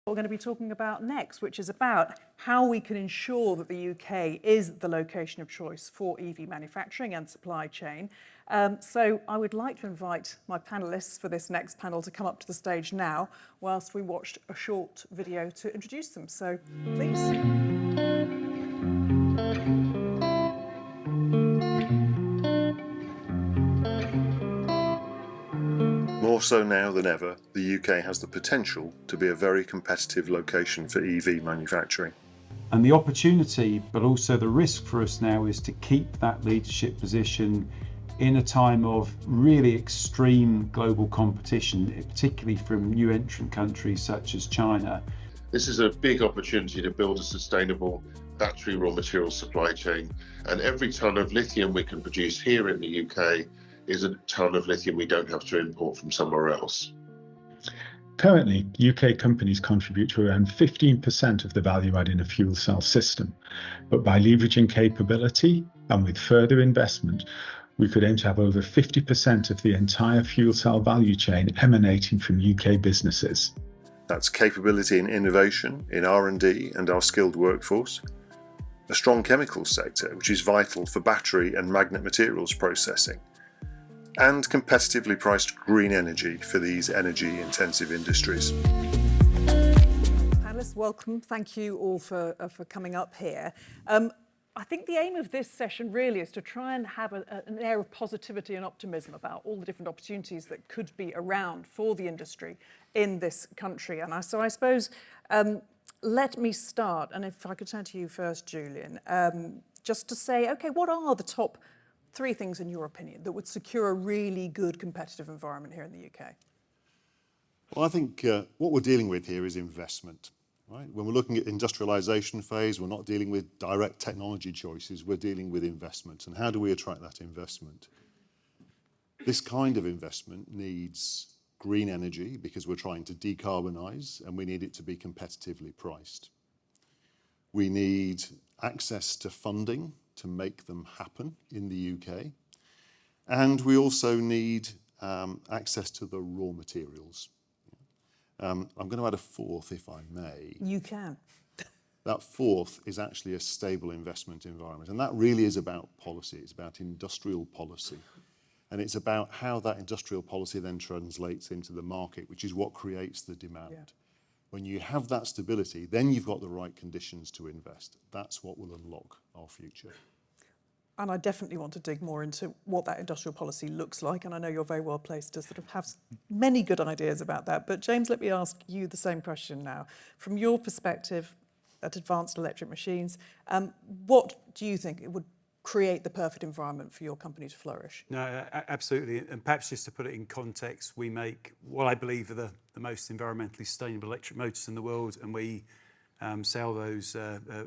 We're going to be talking about next, which is about how we can ensure that the UK is the location of choice for EV manufacturing and supply chain. So I would like to invite my panellists for this next panel to come up to the stage now, whilst we watched a short video to introduce them. So please. More so now than ever, the UK has the potential to be a very competitive location for EV manufacturing. And the opportunity, but also the risk for us now, is to keep that leadership position in a time of really extreme global competition, particularly from new entrant countries such as China. This is a big opportunity to build a sustainable battery raw material supply chain, and every tonne of lithium we can produce here in the UK is a tonne of lithium we don't have to import from somewhere else. Currently, UK companies contribute to around 15% of the value add in a fuel cell system, but by leveraging capability and with further investment, we could aim to have over 50% of the entire fuel cell value chain emanating from UK businesses. That's capability in innovation, in R&D and our skilled workforce, a strong chemicals sector which is vital for battery and magnet materials processing, and competitively priced green energy for these energy-intensive industries. Panellists, welcome. Thank you all for coming up here. I think the aim of this session really is to try and have an air of positivity and optimism about all the different opportunities that could be around for the industry in this country. And so I suppose, let me start, and if I could turn to you first, Julian, just to say, okay, what are the top 3 things, in your opinion, that would secure a really good competitive environment here in the UK? Well, I think what we're dealing with here is investment, right? When we're looking at industrialisation phase, we're not dealing with direct technology choices, we're dealing with investment. And how do we attract that investment? This kind of investment needs green energy because we're trying to decarbonise, and we need it to be competitively priced. We need access to funding to make them happen in the UK. And we also need access to the raw materials. I'm going to add a 4th, if I may. You can. That 4th is actually a stable investment environment. And that really is about policy. It's about industrial policy. And it's about how that industrial policy then translates into the market, which is what creates the demand. Yeah. When you have that stability, then you've got the right conditions to invest. That's what will unlock our future. And I definitely want to dig more into what that industrial policy looks like. And I know you're very well placed to sort of have many good ideas about that. But James, let me ask you the same question now. From your perspective at Advanced Electric Machines, what do you think it would create the perfect environment for your company to flourish? No, absolutely. And perhaps just to put it in context, we make what I believe are the most environmentally sustainable electric motors in the world, and we sell those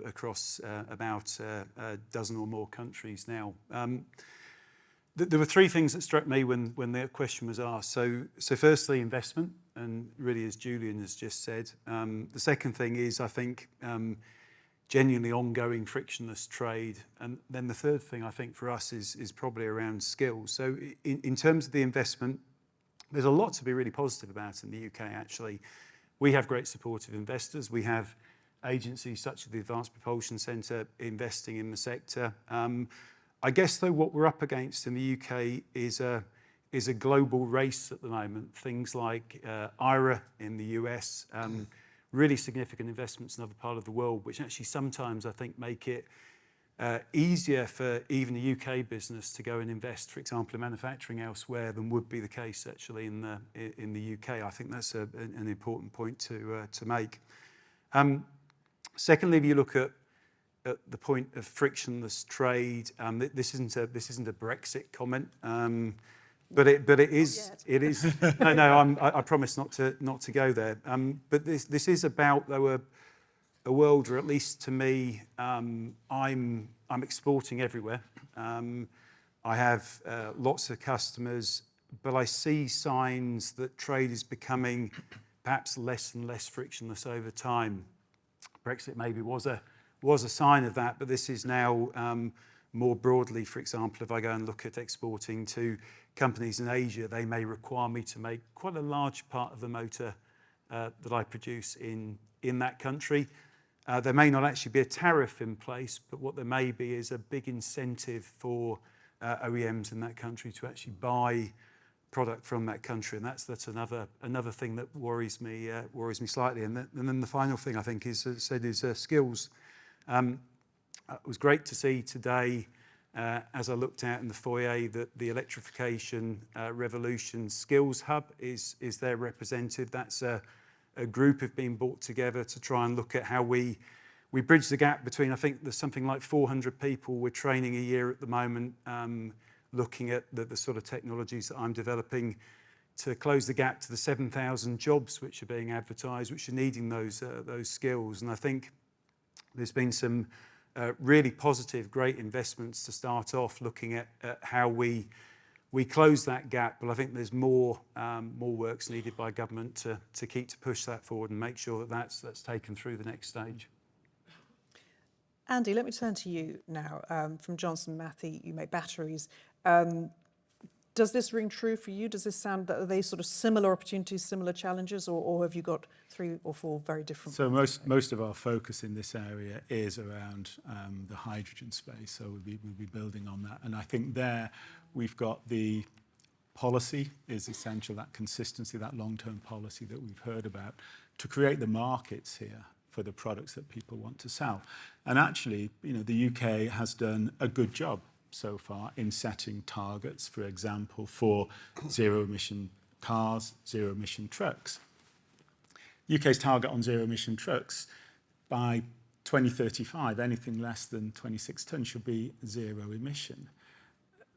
across about a dozen or more countries now. There were 3 things that struck me when the question was asked. So firstly, investment, and really, as Julian has just said. The second thing is, I think, genuinely ongoing frictionless trade. And then the third thing, I think, for us is probably around skills. So in terms of the investment, there's a lot to be really positive about in the UK, actually. We have great supportive investors. We have agencies such as the Advanced Propulsion Centre investing in the sector. I guess, though, what we're up against in the UK is a global race at the moment. Things like IRA in the US, really significant investments in other part of the world, which actually sometimes I think make it easier for even a UK business to go and invest, for example, in manufacturing elsewhere than would be the case actually in the UK. I think that's an important point to make. Secondly, if you look at the point of frictionless trade, this isn't a Brexit comment, but it is. It is. No, I promise not to go there. But this is about, though, a world, or at least to me, I'm exporting everywhere. I have lots of customers, but I see signs that trade is becoming perhaps less and less frictionless over time. Brexit maybe was a sign of that, but this is now more broadly. For example, if I go and look at exporting to companies in Asia, they may require me to make quite a large part of the motor that I produce in that country. There may not actually be a tariff in place, but what there may be is a big incentive for OEMs in that country to actually buy product from that country, and that's another thing that worries me slightly. And then the final thing I think is, as I said, is skills. It was great to see today, as I looked out in the foyer, that the Electrification Revolution Skills Hub is there represented. That's a group have been brought together to try and look at how we bridge the gap between, I think there's something like 400 people we're training a year at the moment, looking at the sort of technologies that I'm developing to close the gap to the 7,000 jobs which are being advertised, which are needing those skills. And I think there's been some really positive, great investments to start off looking at how we close that gap. But I think there's more work's needed by government to push that forward and make sure that that's taken through the next stage. Andy, let me turn to you now. From Johnson Matthey, you make batteries. Does this ring true for you? Does this sound, are they sort of similar opportunities, similar challenges, or have you got 3 or 4 very different? So most of our focus in this area is around the hydrogen space. So we'll be building on that. And I think there we've got the policy is essential, that consistency, that long-term policy that we've heard about to create the markets here for the products that people want to sell. And actually, the UK has done a good job so far in setting targets, for example, for zero-emission cars, zero-emission trucks. UK's target on zero-emission trucks, by 2035, anything less than 26 tonnes should be zero emission.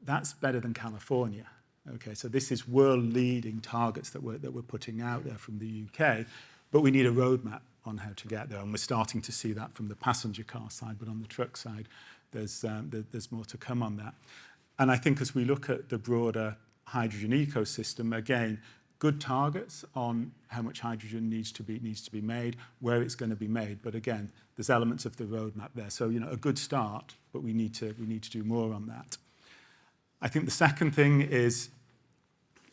That's better than California. Okay, so this is world-leading targets that we're putting out there from the UK, but we need a roadmap on how to get there, and we're starting to see that from the passenger car side, but on the truck side, there's more to come on that. And I think as we look at the broader hydrogen ecosystem, again, good targets on how much hydrogen needs to be made, where it's going to be made. But again, there's elements of the roadmap there. So a good start, but we need to do more on that. I think the second thing is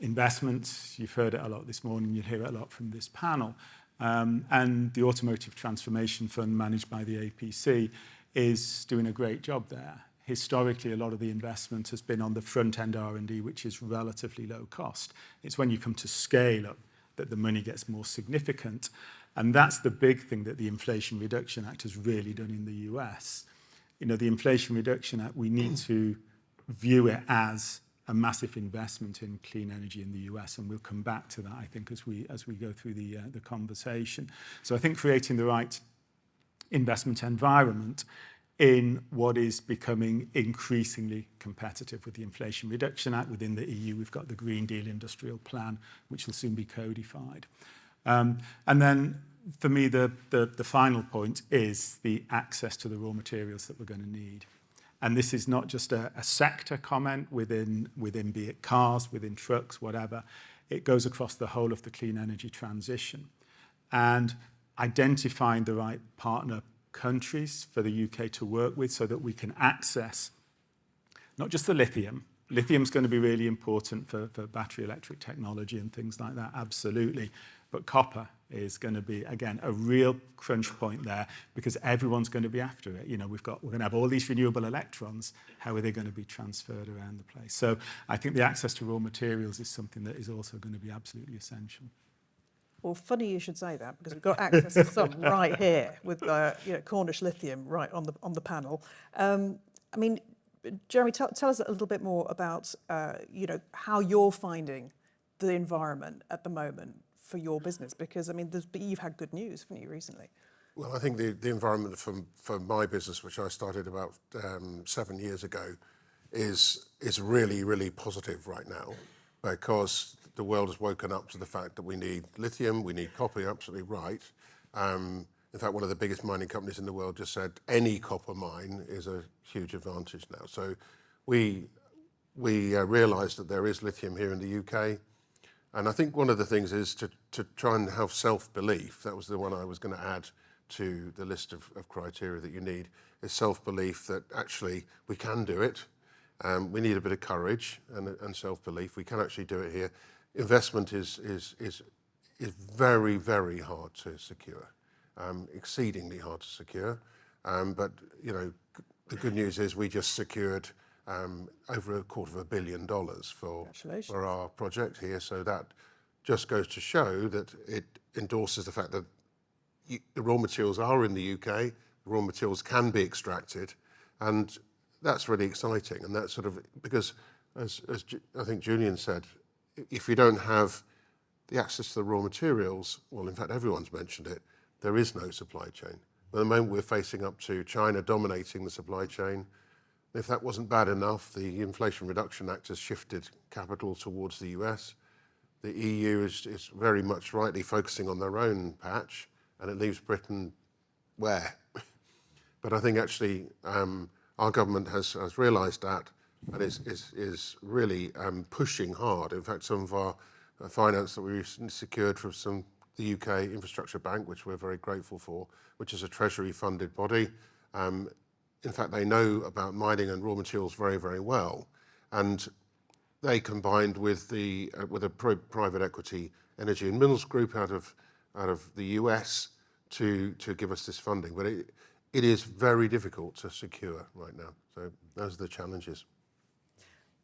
investments. You've heard it a lot this morning. You'll hear it a lot from this panel. And the Automotive Transformation Fund, managed by the APC, is doing a great job there. Historically, a lot of the investment has been on the front-end R&D, which is relatively low cost. It's when you come to scale up that the money gets more significant. And that's the big thing that the Inflation Reduction Act has really done in the US. The Inflation Reduction Act, we need to view it as a massive investment in clean energy in the US, and we'll come back to that, I think, as we go through the conversation. So I think creating the right investment environment in what is becoming increasingly competitive with the Inflation Reduction Act. Within the EU, we've got the Green Deal Industrial Plan, which will soon be codified. And then for me, the final point is the access to the raw materials that we're going to need. And this is not just a sector comment within be it cars, within trucks, whatever. It goes across the whole of the clean energy transition. And identifying the right partner countries for the UK to work with so that we can access not just the lithium. Lithium's going to be really important for battery electric technology and things like that, absolutely. But copper is going to be, again, a real crunch point there because everyone's going to be after it. We're going to have all these renewable electrons. How are they going to be transferred around the place? So I think the access to raw materials is something that is also going to be absolutely essential. Well, funny you should say that because we've got access to some right here with Cornish Lithium right on the panel. Jeremy, tell us a little bit more about how you're finding the environment at the moment for your business, because you've had good news, haven't you, recently? Well, I think the environment for my business, which I started about 7 years ago, is really, really positive right now, because the world has woken up to the fact that we need lithium, we need copper. You're absolutely right. In fact, one of the biggest mining companies in the world just said any copper mine is a huge advantage now. So we realised that there is lithium here in the UK. And I think one of the things is to try and have self-belief. That was the one I was going to add to the list of criteria that you need, is self-belief that actually we can do it. We need a bit of courage and self-belief. We can actually do it here. Investment is very, very hard to secure, exceedingly hard to secure. But you know, the good news is we just secured over $250 million for our project here. So that just goes to show that it endorses the fact that the raw materials are in the UK, the raw materials can be extracted, and that's really exciting. And that's sort of, because as I think Julian said, if you don't have the access to the raw materials, well, in fact, everyone's mentioned it, there is no supply chain. At the moment, we're facing up to China dominating the supply chain. If that wasn't bad enough, the Inflation Reduction Act has shifted capital towards the US. The EU is very much rightly focusing on their own patch, and it leaves Britain where? But I think actually our government has realised that and is really pushing hard. In fact, some of our finance that we recently secured from the UK Infrastructure Bank, which we're very grateful for, which is a Treasury-funded body. In fact, they know about mining and raw materials very, very well, and they combined with a private equity energy and minerals group out of the US to give us this funding. But it is very difficult to secure right now. So those are the challenges.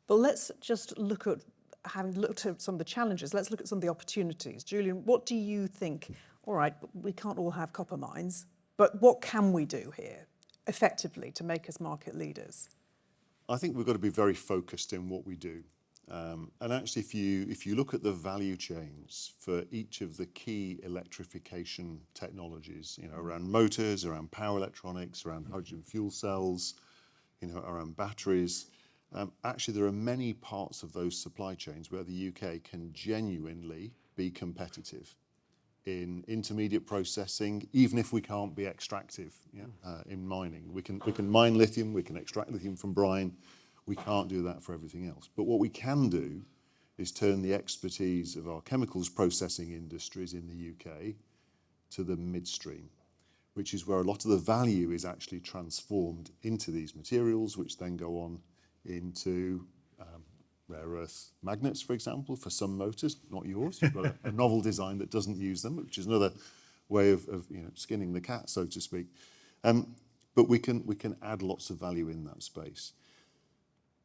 But let's just look at, having looked at some of the challenges, let's look at some of the opportunities. Julian, what do you think? All right, we can't all have copper mines, but what can we do here effectively to make us market leaders? I think we've got to be very focused in what we do. And actually, if you look at the value chains for each of the key electrification technologies, you know, around motors, around power electronics, around hydrogen fuel cells, you know, around batteries, actually there are many parts of those supply chains where the UK can genuinely be competitive in intermediate processing, even if we can't be extractive in mining. We can mine lithium, we can extract lithium from brine. We can't do that for everything else. But what we can do is turn the expertise of our chemicals processing industries in the UK to the midstream, which is where a lot of the value is actually transformed into these materials, which then go on into rare earth magnets, for example, for some motors, not yours. You've got a novel design that doesn't use them, which is another way of skinning the cat, so to speak. But we can add lots of value in that space.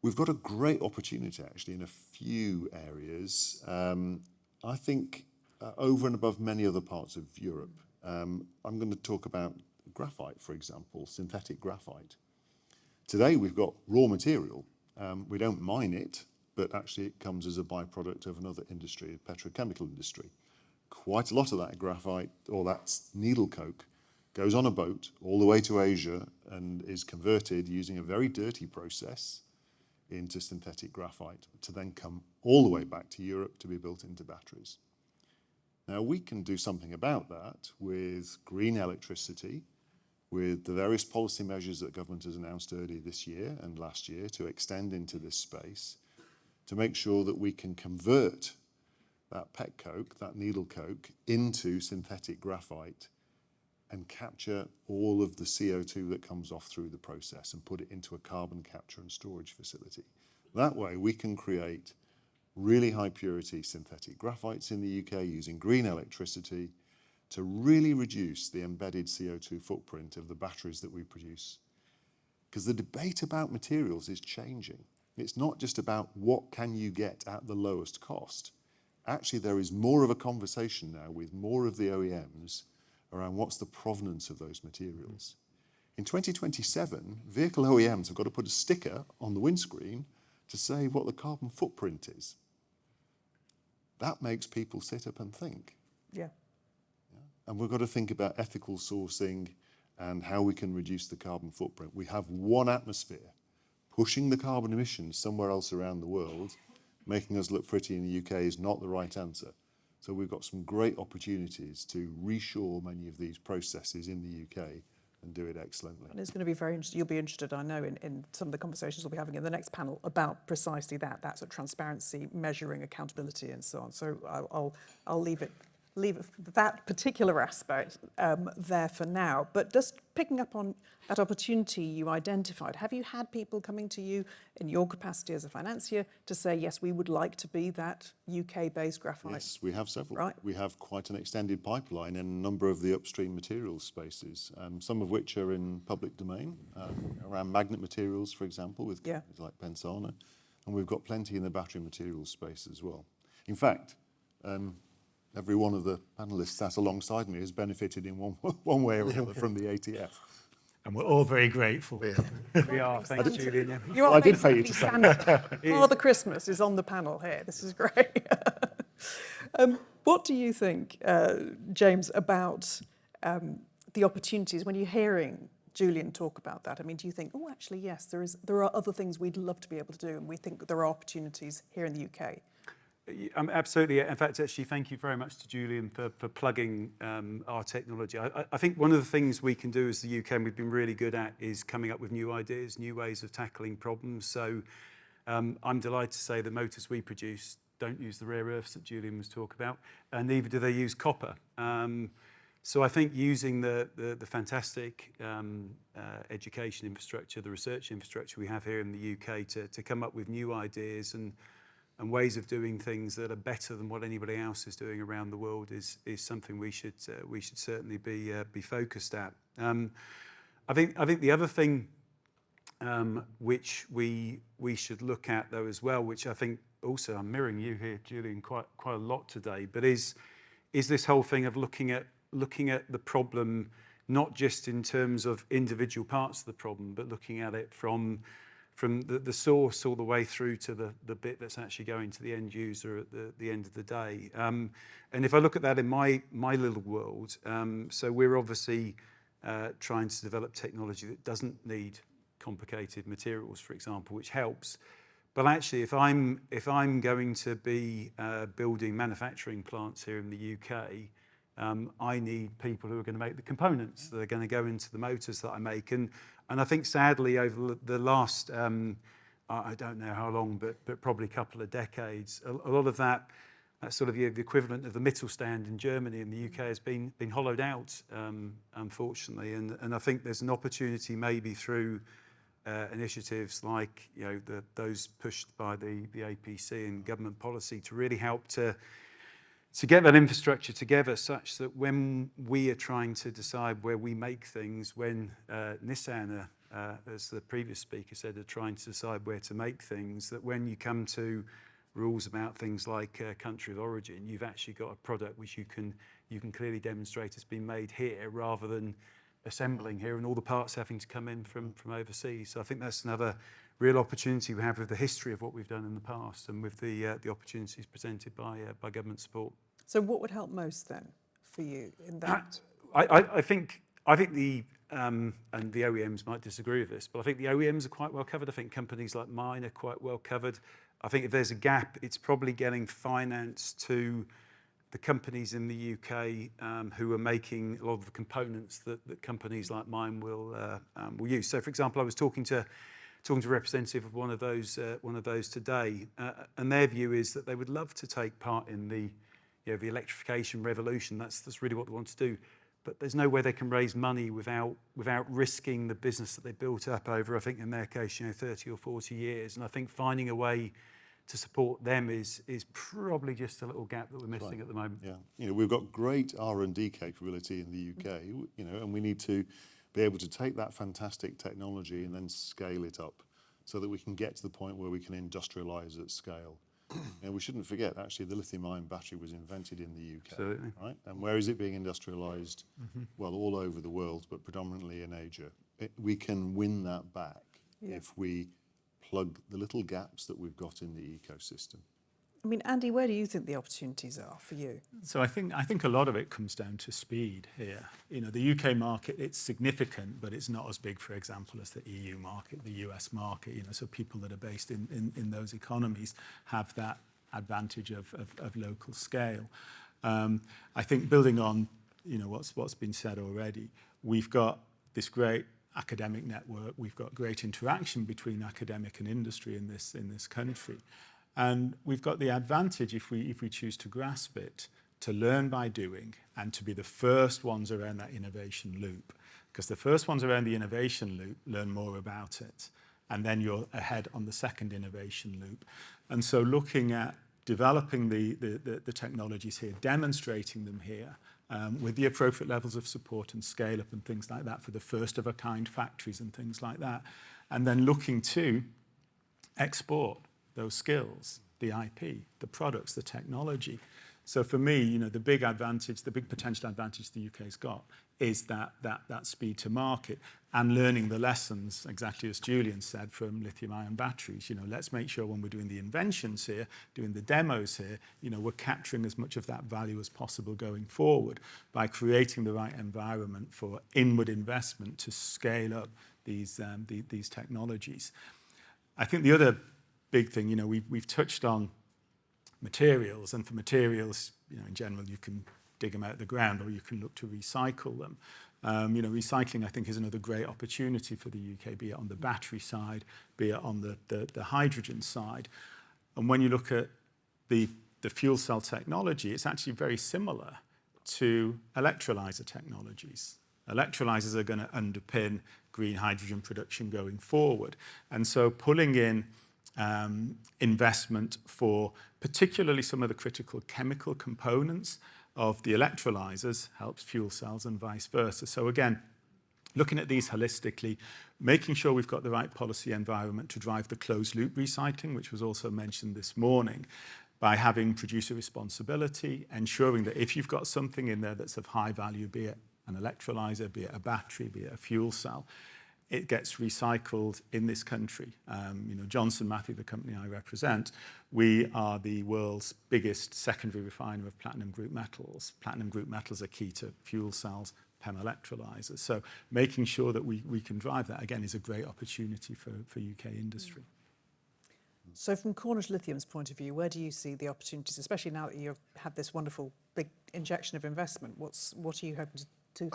We've got a great opportunity actually in a few areas. I think over and above many other parts of Europe. I'm going to talk about graphite, for example, synthetic graphite. Today we've got raw material. We don't mine it, but actually it comes as a byproduct of another industry, a petrochemical industry. Quite a lot of that graphite, or that needle coke, goes on a boat all the way to Asia and is converted using a very dirty process into synthetic graphite to then come all the way back to Europe to be built into batteries. Now we can do something about that with green electricity, with the various policy measures that government has announced earlier this year and last year to extend into this space, to make sure that we can convert that pet coke, that needle coke, into synthetic graphite and capture all of the CO2 that comes off through the process and put it into a carbon capture and storage facility. That way we can create really high purity synthetic graphites in the UK using green electricity to really reduce the embedded CO2 footprint of the batteries that we produce. Because the debate about materials is changing. It's not just about what can you get at the lowest cost. Actually, there is more of a conversation now with more of the OEMs around what's the provenance of those materials. In 2027, vehicle OEMs have got to put a sticker on the windscreen to say what the carbon footprint is. That makes people sit up and think. Yeah. And we've got to think about ethical sourcing and how we can reduce the carbon footprint. We have one atmosphere. Pushing the carbon emissions somewhere else around the world, making us look pretty in the UK is not the right answer. So we've got some great opportunities to reshore many of these processes in the UK and do it excellently. And it's going to be very interesting. You'll be interested, I know, in some of the conversations we'll be having in the next panel about precisely that sort of transparency, measuring, accountability, and so on. So I'll leave it leave that particular aspect there for now. But just picking up on that opportunity you identified, have you had people coming to you in your capacity as a financier to say, yes, we would like to be that UK-based graphite? Yes, we have several. Right. We have quite an extended pipeline in a number of the upstream materials spaces, some of which are in public domain, around magnet materials, for example, with companies like Pensana, and we've got plenty in the battery materials space as well. In fact, every one of the panellists sat alongside me has benefited in one way or another from the ATF. And we're all very grateful. We are, thank you, Julian. You are I did pay you to basically say that. Santa. Father Christmas is on the panel here. This is great. What do you think, James, about the opportunities when you're hearing Julian talk about that? I mean, do you think, oh, actually, yes, there are other things we'd love to be able to do, and we think there are opportunities here in the UK? Absolutely. In fact, actually, thank you very much to Julian for plugging our technology. I think one of the things we can do as the UK, and we've been really good at, is coming up with new ideas, new ways of tackling problems. So I'm delighted to say the motors we produce don't use the rare earths that Julian was talking about, and neither do they use copper. So I think using the fantastic education infrastructure, the research infrastructure we have here in the UK to come up with new ideas and ways of doing things that are better than what anybody else is doing around the world is something we should certainly be focused at. I think the other thing which we should look at though as well, which I think also I'm mirroring you here, Julian, quite a lot today, but is this whole thing of looking at the problem not just in terms of individual parts of the problem, but looking at it from the source all the way through to the bit that's actually going to the end user at the end of the day. And if I look at that in my little world, so we're obviously trying to develop technology that doesn't need complicated materials, for example, which helps. But actually, if I'm going to be building manufacturing plants here in the UK, I need people who are going to make the components that are going to go into the motors that I make. And I think sadly over the last, I don't know how long, but probably a couple of decades, a lot of that sort of the equivalent of the Mittelstand in Germany and the UK has been hollowed out, unfortunately. And I think there's an opportunity maybe through initiatives like those pushed by the APC and government policy to really help to get that infrastructure together such that when we are trying to decide where we make things, when Nissan, as the previous speaker said, are trying to decide where to make things, that when you come to rules about things like country of origin, you've actually got a product which you can clearly demonstrate has been made here rather than assembling here and all the parts having to come in from overseas. So I think that's another real opportunity we have with the history of what we've done in the past and with the opportunities presented by government support. So what would help most then for you in that? I think the and the OEMs might disagree with this, but I think the OEMs are quite well covered. I think companies like mine are quite well covered. I think if there's a gap, it's probably getting finance to the companies in the UK who are making a lot of the components that companies like mine will use. So, for example, I was talking to a representative of one of those today, and their view is that they would love to take part in the electrification revolution. That's really what they want to do. But there's no way they can raise money without risking the business that they built up over, I think in their case, 30 or 40 years. And I think finding a way to support them is probably just a little gap that we're missing at the moment. Yeah, we've got great R&D capability in the UK, and we need to be able to take that fantastic technology and then scale it up so that we can get to the point where we can industrialize at scale. And we shouldn't forget, actually, the lithium-ion battery was invented in the UK, Absolutely. right? And where is it being industrialized? Well, all over the world, but predominantly in Asia. We can win that back if we plug the little gaps that we've got in the ecosystem. I mean, Andy, where do you think the opportunities are for you? So I think a lot of it comes down to speed here. The UK market, it's significant, but it's not as big, for example, as the EU market, the US market. So people that are based in those economies have that advantage of local scale. I think building on what's been said already, we've got this great academic network. We've got great interaction between academic and industry in this country. And we've got the advantage, if we choose to grasp it, to learn by doing, and to be the first ones around that innovation loop. Because the first ones around the innovation loop learn more about it, and then you're ahead on the second innovation loop. And so looking at developing the technologies here, demonstrating them here, with the appropriate levels of support and scale up and things like that for the first of a kind factories and things like that. And then looking to export those skills, the IP, the products, the technology. So for me, the big advantage, the big potential advantage the UK's got is that speed to market and learning the lessons, exactly as Julian said, from lithium-ion batteries. Let's make sure when we're doing the inventions here, doing the demos here, we're capturing as much of that value as possible going forward by creating the right environment for inward investment to scale up these technologies. I think the other big thing, we've touched on materials, and for materials, in general, you can dig them out of the ground or you can look to recycle them. Recycling, I think, is another great opportunity for the UK, be it on the battery side, be it on the hydrogen side. And when you look at the fuel cell technology, it's actually very similar to electrolyzer technologies. Electrolyzers are going to underpin green hydrogen production going forward. And so pulling in investment for particularly some of the critical chemical components of the electrolyzers helps fuel cells and vice versa. So again, looking at these holistically, making sure we've got the right policy environment to drive the closed loop recycling, which was also mentioned this morning, by having producer responsibility, ensuring that if you've got something in there that's of high value, be it an electrolyzer, be it a battery, be it a fuel cell, it gets recycled in this country. Johnson Matthey, the company I represent, we are the world's biggest secondary refiner of platinum group metals. Platinum group metals are key to fuel cells, PEM electrolyzers. So making sure that we can drive that, again, is a great opportunity for UK industry. So from Cornish Lithium's point of view, where do you see the opportunities, especially now that you've had this wonderful big injection of investment? What are you hoping to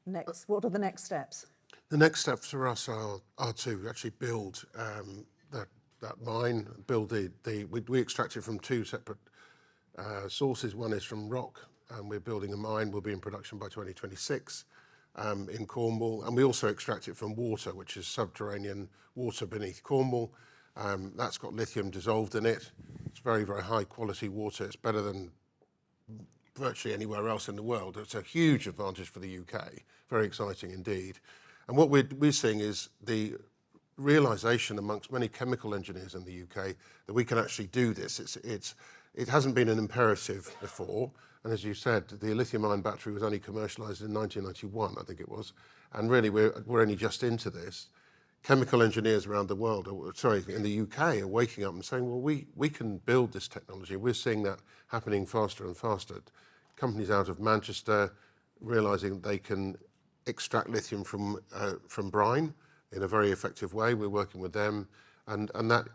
next? What are the next steps? The next steps for us are to actually build that mine, build we extract it from two separate sources. One is from rock, and we're building a mine. We'll be in production by 2026 in Cornwall. And we also extract it from water, which is subterranean water beneath Cornwall. That's got lithium dissolved in it. It's very, very high quality water. It's better than virtually anywhere else in the world. It's a huge advantage for the UK. Very exciting indeed. And what we're seeing is the realization amongst many chemical engineers in the UK that we can actually do this. It hasn't been an imperative before. And as you said, the lithium-ion battery was only commercialized in 1991, I think it was. And really, we're only just into this. Chemical engineers around the world, in the UK, are waking up and saying, well, we can build this technology. We're seeing that happening faster and faster. Companies out of Manchester realizing they can extract lithium from brine in a very effective way. We're working with them, and that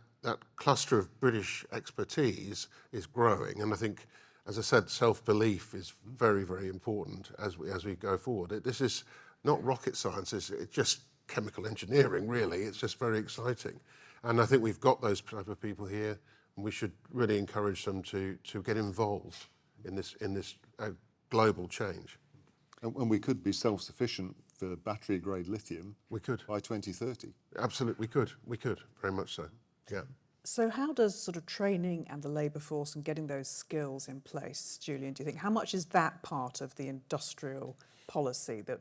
cluster of British expertise is growing. And I think, as I said, self-belief is very, very important as we go forward. This is not rocket science. It's just chemical engineering, really. It's just very exciting. And I think we've got those type of people here, and we should really encourage them to get involved in this global change. And we could be self-sufficient for battery-grade lithium. We could. By 2030. Absolutely, we could, very much so, yeah. So how does sort of training and the labour force and getting those skills in place, Julian, do you think, how much is that part of the industrial policy that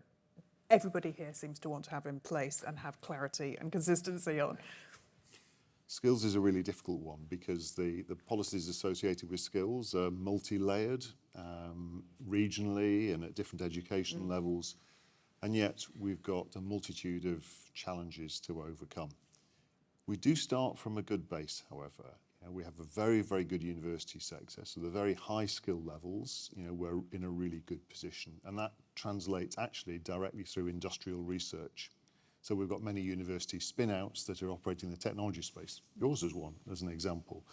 everybody here seems to want to have in place and have clarity and consistency on? Skills is a really difficult one because the policies associated with skills are multi-layered, regionally and at different education levels, and yet we've got a multitude of challenges to overcome. We do start from a good base, however. We have a very, very good university sector, so the very high skill levels, we're in a really good position, and that translates actually directly through industrial research. So we've got many university spin-outs that are operating in the technology space. Yours is one, as an example.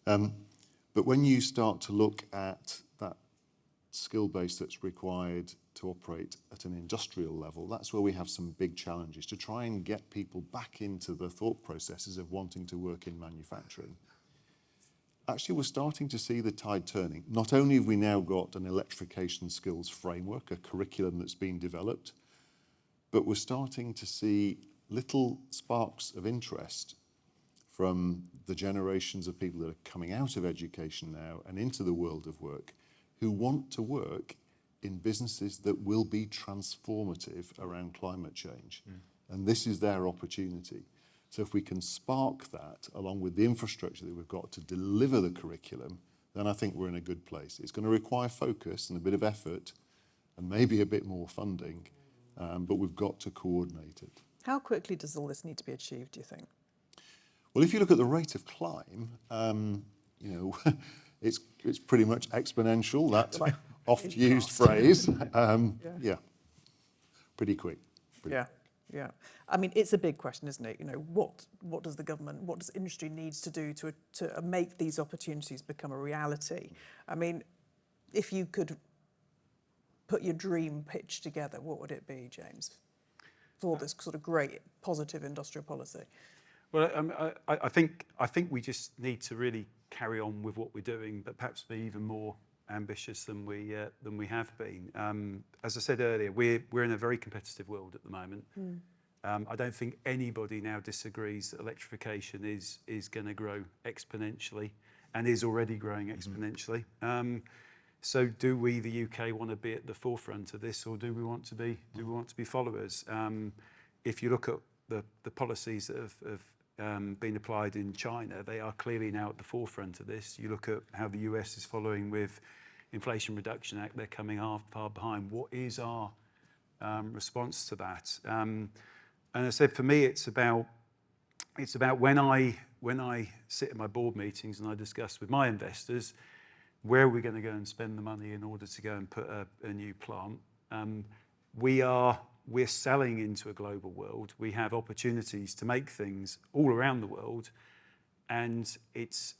But when you start to look at that skill base that's required to operate at an industrial level, that's where we have some big challenges to try and get people back into the thought processes of wanting to work in manufacturing. actually we're starting to see the tide turning. Not only have we now got an electrification skills framework, a curriculum that's been developed, but we're starting to see little sparks of interest from the generations of people that are coming out of education now and into the world of work, who want to work in businesses that will be transformative around climate change. And this is their opportunity. So if we can spark that along with the infrastructure that we've got to deliver the curriculum, then I think we're in a good place. It's going to require focus and a bit of effort and maybe a bit more funding, but we've got to coordinate it. How quickly does all this need to be achieved, do you think? Well, if you look at the rate of climb, it's pretty much exponential, that oft-used phrase. Yeah, pretty quick. Yeah. I mean, it's a big question, isn't it? What does the government, what does industry needs to do to make these opportunities become a reality? I mean, if you could put your dream pitch together, what would it be, James, for this sort of great positive industrial policy? Well, I think we just need to really carry on with what we're doing, but perhaps be even more ambitious than we have been. As I said earlier, we're in a very competitive world at the moment. I don't think anybody now disagrees that electrification is going to grow exponentially and is already growing exponentially. So do we, the UK, want to be at the forefront of this, or do we want to be followers? If you look at the policies that have been applied in China, they are clearly now at the forefront of this. You look at how the US is following with Inflation Reduction Act, they're coming far behind. What is our response to that? And I said, for me, it's about when I sit at my board meetings and I discuss with my investors where are we going to go and spend the money in order to go and put a new plant. We're selling into a global world. We have opportunities to make things all around the world, and it's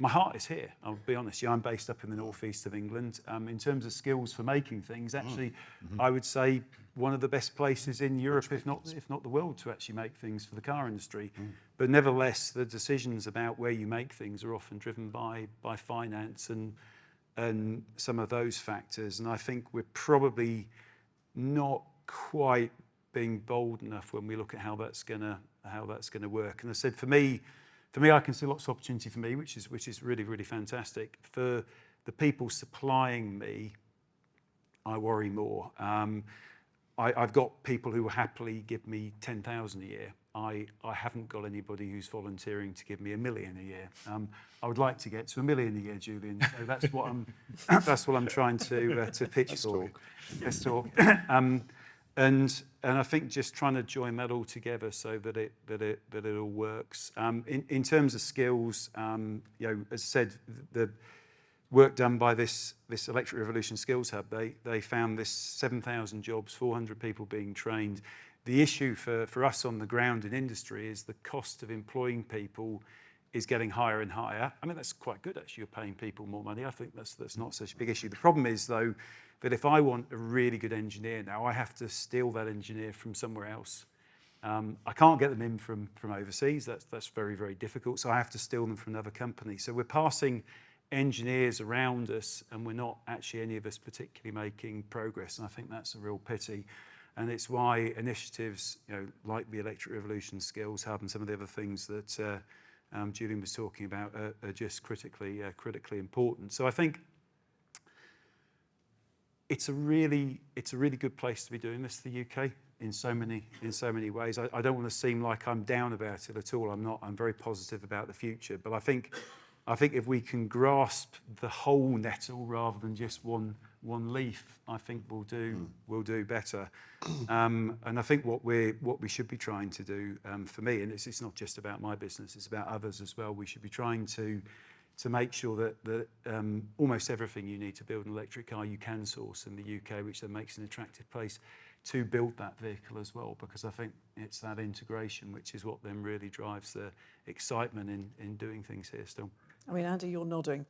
my heart is here. I'll be honest. I'm based up in the northeast of England. In terms of skills for making things, actually, I would say one of the best places in Europe, if not the world, to actually make things for the car industry. But nevertheless, the decisions about where you make things are often driven by finance and some of those factors. And I think we're probably not quite being bold enough when we look at how that's going to work. And I said, for me, I can see lots of opportunity for me, which is really, really fantastic. For the people supplying me, I worry more. I've got people who will happily give me 10,000 a year. I haven't got anybody who's volunteering to give me $1 million a year. I would like to get to $1 million a year, Julian. So that's what I'm trying to pitch for. Let's talk. And I think just trying to join that all together so that it all works. In terms of skills, as I said, the work done by this Electric Revolution Skills Hub, they found this 7,000 jobs, 400 people being trained. The issue for us on the ground in industry is the cost of employing people is getting higher and higher. I mean, that's quite good, actually. You're paying people more money. I think that's not such a big issue. The problem is, though, that if I want a really good engineer now, I have to steal that engineer from somewhere else. I can't get them in from overseas. That's very, very difficult. So I have to steal them from another company. So we're passing engineers around us, and we're not actually any of us particularly making progress. And I think that's a real pity. And it's why initiatives, like the Electric Revolution Skills Hub and some of the other things that Julian was talking about are just critically important. So I think it's a really good place to be doing this, the UK, in so many ways. I don't want to seem like I'm down about it at all. I'm not. I'm very positive about the future. But I think if we can grasp the whole nettle rather than just one leaf, I think we'll do better. And I think what we should be trying to do, for me, and it's not just about my business, it's about others as well. We should be trying to make sure that almost everything you need to build an electric car you can source in the UK, which then makes an attractive place to build that vehicle as well, because I think it's that integration which is what then really drives the excitement in doing things here still. I mean, Andy, you're nodding.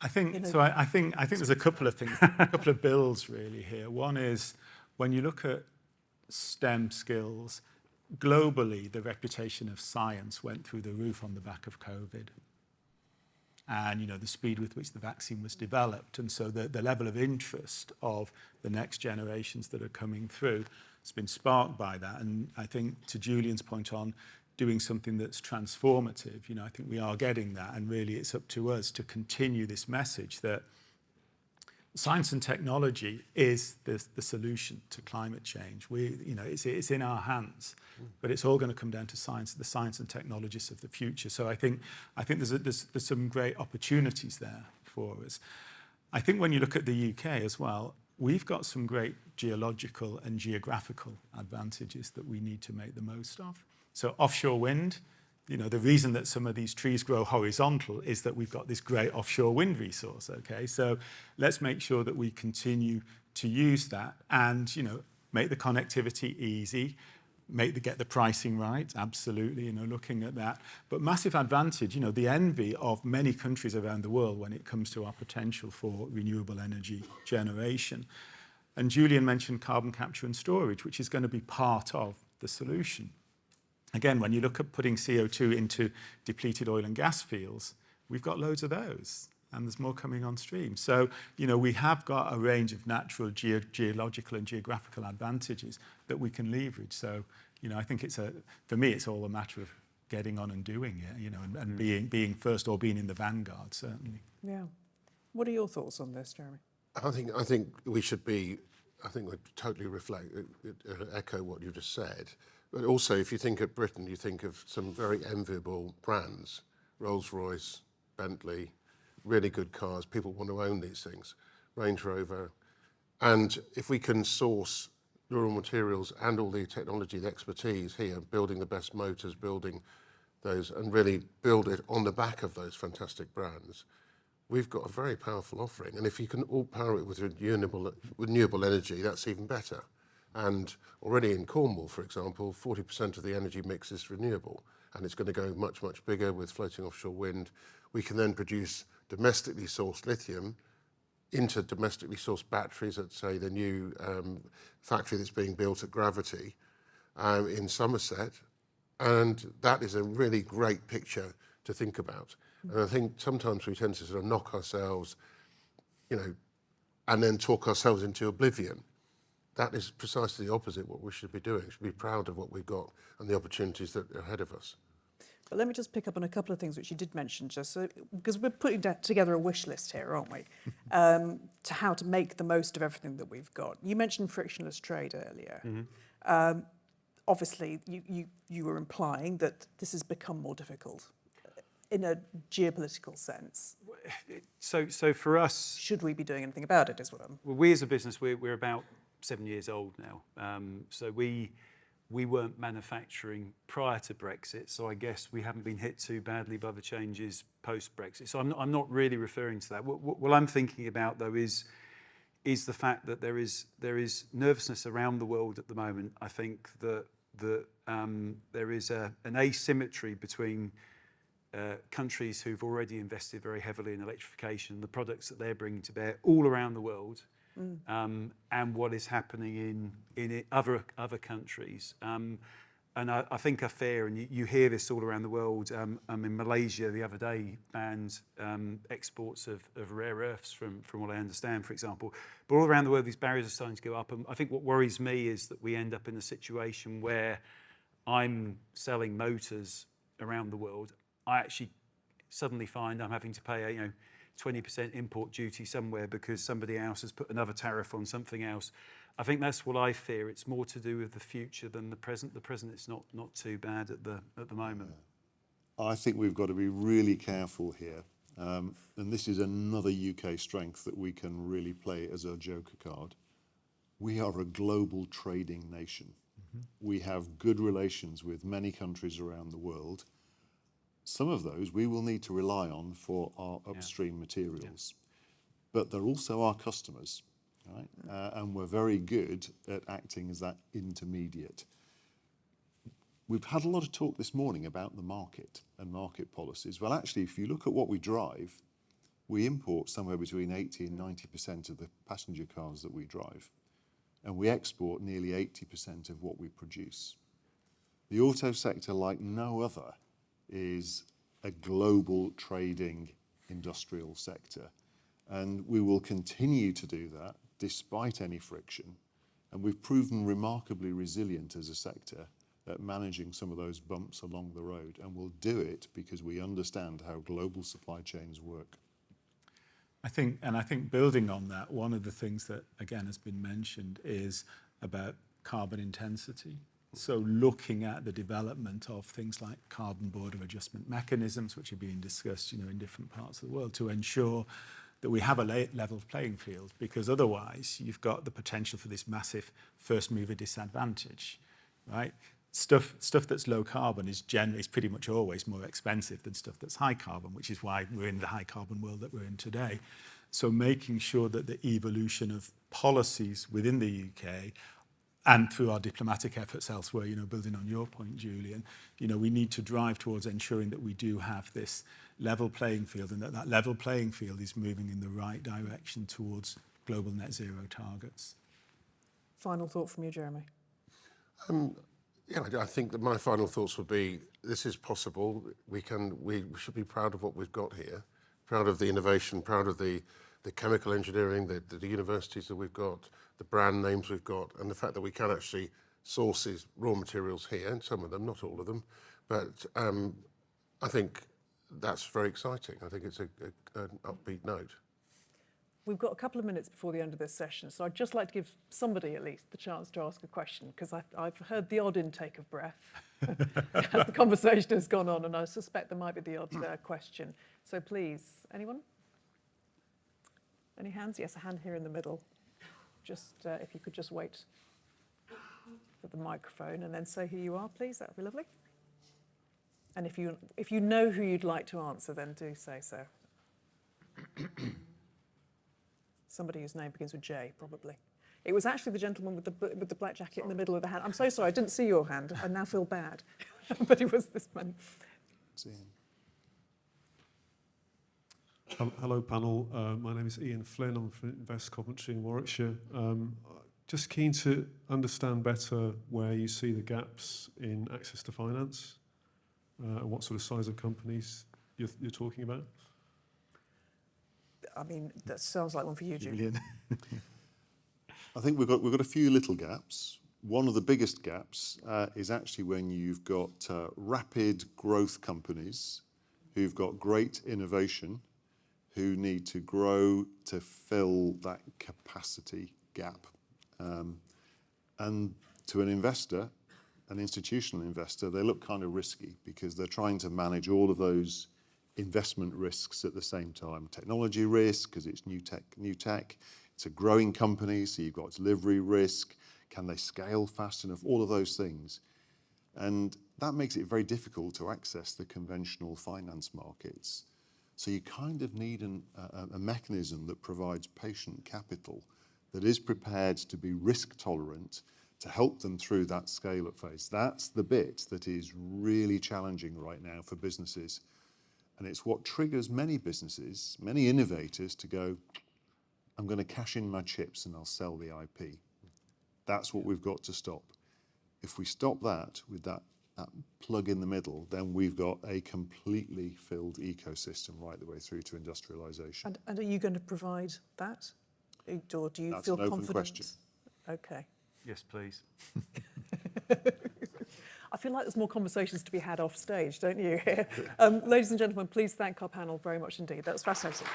I think so. I think there's a couple of things, a couple of builds really here. One is when you look at STEM skills, globally, the reputation of science went through the roof on the back of COVID. and the speed with which the vaccine was developed. And so the level of interest of the next generations that are coming through has been sparked by that. And I think, to Julian's point on doing something that's transformative, I think we are getting that. And really it's up to us to continue this message that science and technology is the solution to climate change. It's in our hands, but it's all going to come down to science, the science and technologists of the future. So I think there's some great opportunities there for us. I think when you look at the UK as well, we've got some great geological and geographical advantages that we need to make the most of. So offshore wind, the reason that some of these trees grow horizontal is that we've got this great offshore wind resource, okay? So let's make sure that we continue to use that and, make the connectivity easy, get the pricing right, absolutely, looking at that. But massive advantage, the envy of many countries around the world when it comes to our potential for renewable energy generation. And Julian mentioned carbon capture and storage, which is going to be part of the solution. Again, when you look at putting CO2 into depleted oil and gas fields, we've got loads of those, and there's more coming on stream. So, we have got a range of natural geological and geographical advantages that we can leverage. So, I think for me, it's all a matter of getting on and doing it, and being first or being in the vanguard, certainly. Yeah. What are your thoughts on this, Jeremy? I think we should be, I think we totally echo what you just said. But also, if you think of Britain, you think of some very enviable brands, Rolls-Royce, Bentley, really good cars. People want to own these things, Range Rover. And if we can source the raw materials and all the technology, the expertise here, building the best motors, building those, and really build it on the back of those fantastic brands, we've got a very powerful offering. And if you can all power it with renewable energy, that's even better. And already in Cornwall, for example, 40% of the energy mix is renewable, and it's going to go much, much bigger with floating offshore wind. We can then produce domestically sourced lithium into domestically sourced batteries at, say, the new factory that's being built at Gravity in Somerset. And that is a really great picture to think about. And I think sometimes we tend to sort of knock ourselves, and then talk ourselves into oblivion. That is precisely the opposite what we should be doing. We should be proud of what we've got and the opportunities that are ahead of us. But let me just pick up on a couple of things which you did mention, just so, because we're putting together a wish list here, aren't we? To how to make the most of everything that we've got. You mentioned frictionless trade earlier. Mm-hmm. Obviously, you were implying that this has become more difficult in a geopolitical sense. So for us, should we be doing anything about it? Is what I'm. Well, we as a business, we're about 7 years old now. So we weren't manufacturing prior to Brexit, so I guess we haven't been hit too badly by the changes post-Brexit. So I'm not really referring to that. What I'm thinking about, though, is the fact that there is nervousness around the world at the moment. I think that there is an asymmetry between countries who've already invested very heavily in electrification, the products that they're bringing to bear all around the world, and what is happening in other countries. And I think are fair, and you hear this all around the world. In Malaysia the other day banned exports of rare earths from what I understand, for example. But all around the world these barriers are starting to go up, and I think what worries me is that we end up in a situation where I'm selling motors around the world. I actually suddenly find I'm having to pay 20% import duty somewhere because somebody else has put another tariff on something else. I think that's what I fear. It's more to do with the future than the present. The present is not too bad at the moment. I think we've got to be really careful here. And this is another UK strength that we can really play as a joker card. We are a global trading nation. Mm-hmm. We have good relations with many countries around the world. Some of those we will need to rely on for our upstream materials, but they're also our customers, right? And we're very good at acting as that intermediate. We've had a lot of talk this morning about the market and market policies. Well, actually, if you look at what we drive, we import somewhere between 80 and 90% of the passenger cars that we drive, and we export nearly 80% of what we produce. The auto sector, like no other, is a global trading industrial sector. And we will continue to do that despite any friction. And we've proven remarkably resilient as a sector at managing some of those bumps along the road. And we'll do it because we understand how global supply chains work. I think building on that, one of the things that, again, has been mentioned is about carbon intensity. So looking at the development of things like carbon border adjustment mechanisms, which are being discussed, in different parts of the world, to ensure that we have a level playing field, because otherwise you've got the potential for this massive first mover disadvantage, right? Stuff that's low carbon is pretty much always more expensive than stuff that's high carbon, which is why we're in the high carbon world that we're in today. So making sure that the evolution of policies within the UK and through our diplomatic efforts elsewhere, building on your point, Julian, we need to drive towards ensuring that we do have this level playing field, and that level playing field is moving in the right direction towards global net zero targets. Final thought from you, Jeremy. I think that my final thoughts would be, this is possible. We should be proud of what we've got here, proud of the innovation, proud of the chemical engineering, the universities that we've got, the brand names we've got, and the fact that we can actually source these raw materials here, and some of them, not all of them. But I think that's very exciting. I think it's an upbeat note. We've got a couple of minutes before the end of this session, so I'd just like to give somebody at least the chance to ask a question, because I've heard the odd intake of breath as the conversation has gone on, and I suspect there might be the odd question. So please, anyone? Any hands? Yes, a hand here in the middle. Just if you could just wait for the microphone and then say who you are, please, that would be lovely. And if you know who you'd like to answer, then do say so. Somebody whose name begins with J, probably. It was actually the gentleman with the black jacket in the middle of the hand. I'm so sorry, I didn't see your hand. I now feel bad. But it was this man. Hello, panel. My name is Ian Flynn. I'm from Invest Coventry in Warwickshire. Just keen to understand better where you see the gaps in access to finance and what sort of size of companies you're talking about. I mean, that sounds like one for you, Julian. I think we've got a few little gaps. One of the biggest gaps is actually when you've got rapid growth companies who've got great innovation, who need to grow to fill that capacity gap. And to an investor, an institutional investor, they look kind of risky because they're trying to manage all of those investment risks at the same time. Technology risk, because it's new tech. It's a growing company, so you've got delivery risk. Can they scale fast enough? All of those things. And that makes it very difficult to access the conventional finance markets. So you kind of need a mechanism that provides patient capital that is prepared to be risk tolerant to help them through that scale-up phase. That's the bit that is really challenging right now for businesses. And it's what triggers many businesses, many innovators to go, I'm going to cash in my chips and I'll sell the IP. That's what we've got to stop. If we stop that with that plug in the middle, then we've got a completely filled ecosystem right the way through to industrialization. And are you going to provide that? Or do you That's feel an open confident? question. Okay. Yes, please. I feel like there's more conversations to be had off stage, don't you? Ladies and gentlemen, please thank our panel very much indeed. That's fascinating.